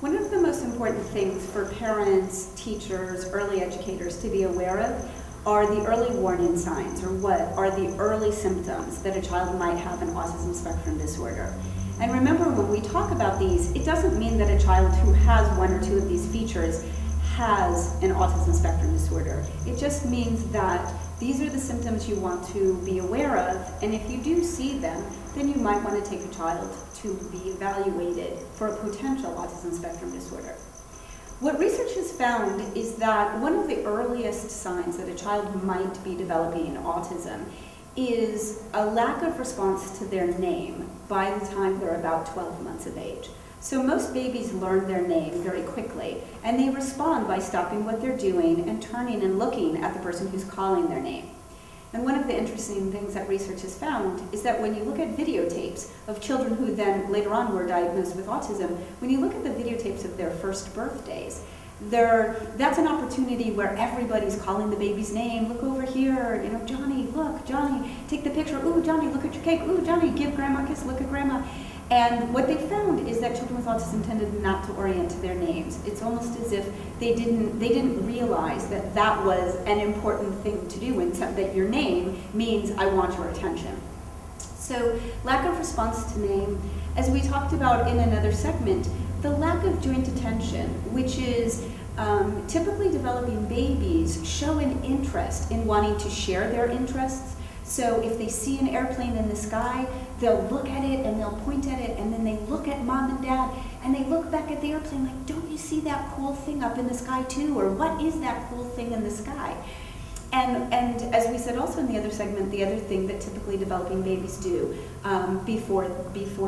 One of the most important things for parents, teachers, early educators to be aware of are the early warning signs, or what are the early symptoms that a child might have an autism spectrum disorder. And remember, when we talk about these, it doesn't mean that a child who has one or two of these features has an autism spectrum disorder. It just means that these are the symptoms you want to be aware of, and if you do see them, then you might want to take a child to be evaluated for a potential autism spectrum disorder. What research has found is that one of the earliest signs that a child might be developing autism is a lack of response to their name by the time they're about 12 months of age. So most babies learn their name very quickly, and they respond by stopping what they're doing and turning and looking at the person who's calling their name. And one of the interesting things that research has found is that when you look at videotapes of children who then later on were diagnosed with autism, when you look at the videotapes of their first birthdays, that's an opportunity where everybody's calling the baby's name. Look over here, you know, Johnny, look, Johnny, take the picture. Ooh, Johnny, look at your cake. Ooh, Johnny, give grandma a kiss, look at grandma. And what they found is that children with autism tended not to orient to their names. It's almost as if they didn't realize that that was an important thing to do, and that your name means I want your attention. So lack of response to name, as we talked about in another segment, the lack of joint attention, which is typically developing babies show an interest in wanting to share their interests. So if they see an airplane in the sky, they'll look at it and they'll point at it, and then they look at mom and dad and they look back at the airplane like, don't you see that cool thing up in the sky too? Or what is that cool thing in the sky? And as we said also in the other segment, the other thing that typically developing babies do before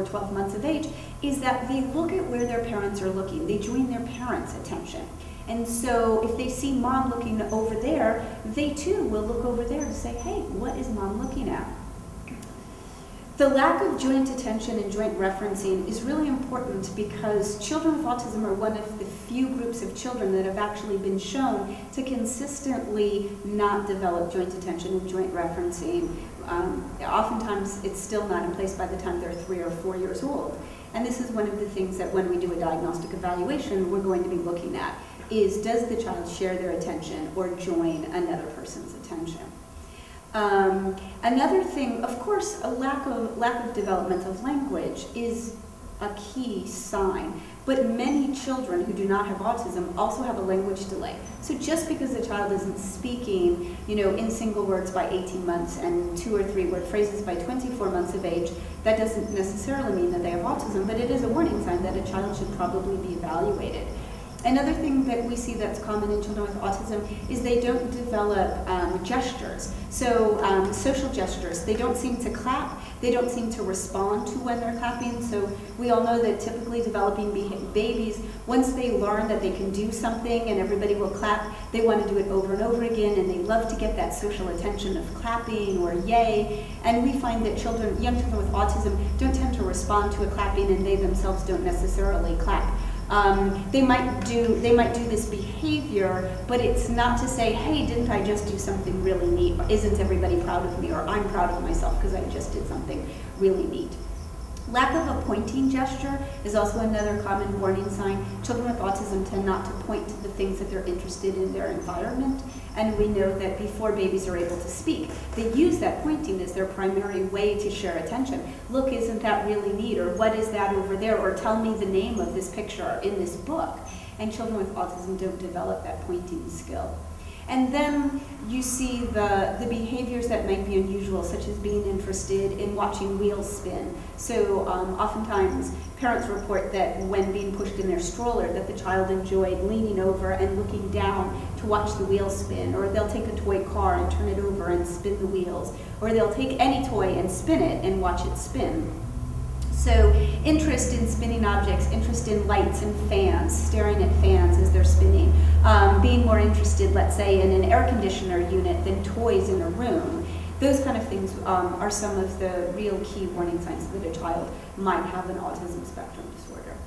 12 months of age is that they look at where their parents are looking. They join their parents' attention. And so if they see mom looking over there, they too will look over there and say, hey, what is mom looking at? The lack of joint attention and joint referencing is really important because children with autism are one of the few groups of children that have actually been shown to consistently not develop joint attention and joint referencing. Oftentimes it's still not in place by the time they're 3 or 4 years old. And this is one of the things that when we do a diagnostic evaluation, we're going to be looking at, is does the child share their attention or join another person's attention? Another thing, of course, a lack of development of language is a key sign, but many children who do not have autism also have a language delay. So just because a child isn't speaking, you know, in single words by 18 months and 2 or 3 word phrases by 24 months of age, that doesn't necessarily mean that they have autism, but it is a warning sign that a child should probably be evaluated. Another thing that we see that's common in children with autism is they don't develop gestures. So social gestures, they don't seem to clap, they don't seem to respond to when they're clapping. So we all know that typically developing babies, once they learn that they can do something and everybody will clap, they want to do it over and over again, and they love to get that social attention of clapping or yay. And we find that young children with autism don't tend to respond to a clapping, and they themselves don't necessarily clap. They might do this behavior, but it's not to say, hey, didn't I just do something really neat? Isn't everybody proud of me? Or I'm proud of myself because I just did something really neat. Lack of a pointing gesture is also another common warning sign. Children with autism tend not to point to the things that they're interested in their environment, and we know that before babies are able to speak, they use that pointing as their primary way to share attention. Look, isn't that really neat? Or what is that over there? Or tell me the name of this picture in this book. And children with autism don't develop that pointing skill. And then you see the behaviors that might be unusual, such as being interested in watching wheels spin. So oftentimes parents report that when being pushed in their stroller that the child enjoyed leaning over and looking down to watch the wheels spin, or they'll take a toy car and turn it over and spin the wheels, or they'll take any toy and spin it and watch it spin. So interest in spinning objects, interest in lights and fans, staring at fans as they're spinning, being more interested, let's say, in an air conditioner unit than toys in a room. Those kind of things are some of the real key warning signs that a child might have an autism spectrum disorder.